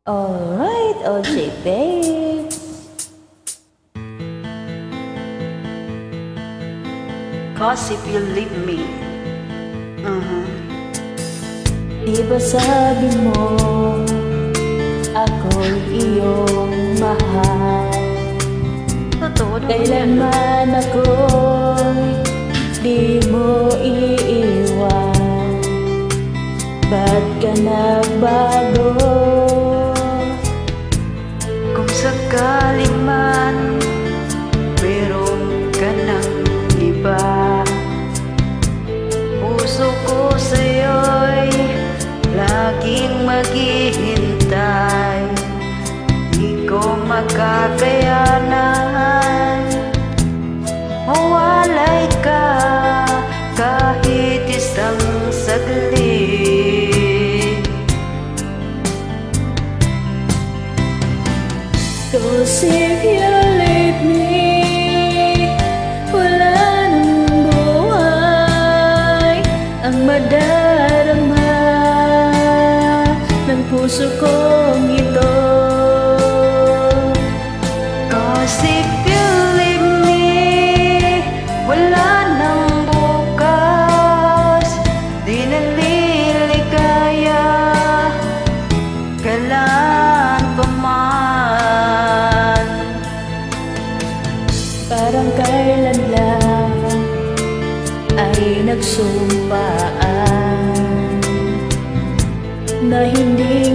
Alright, OJ babe. Cause if you leave me, Di ba sabi mo ako'y iyong mahal? totoo naman yan. Kailanman ako'y di mo iiwan. Ba't ka nagbago? Kung sakali man meron ka ng iba, puso ko sa'yo'y laging maghihintay. Di ko makakayanan mawalay ka kahit isang saglit. 'Cause if you leave me, wala nang buhay ang madarama ng puso kong ito. 'Cause if you leave me, wala nang bukas, di naliligaya kailan pa man. Parang kailan lang ay nagsumpaan na hindi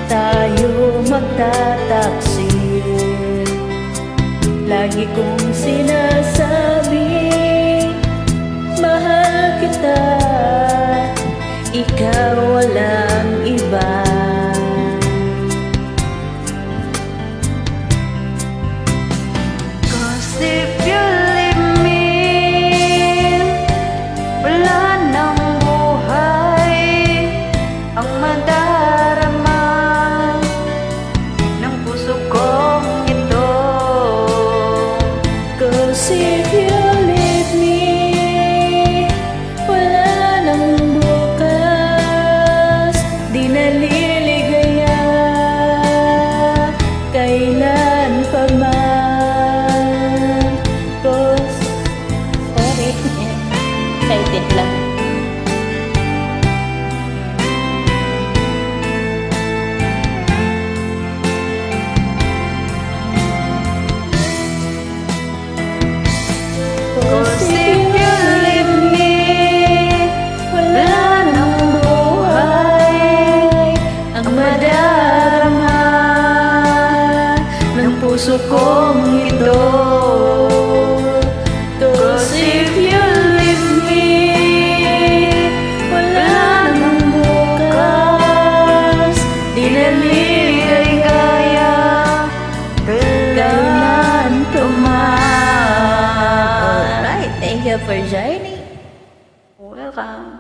tayo magtataksil. Lagi kong sinasabi, mahal kita, ikaw walang iba. Cause if you leave me, wala nang buhay ang madarama ng puso kong ito. 'Cause if you leave me, wala nang bukas, di naliligaya kailan pa man. 'Cause, sorry, excited lang. Cause if you leave me, wala nang buhay ang madarama ng puso kong ito. 'Cause if you leave me, wala nang bukas, di naliligaya kailan pa man. Alright, thank you for joining. Welcome.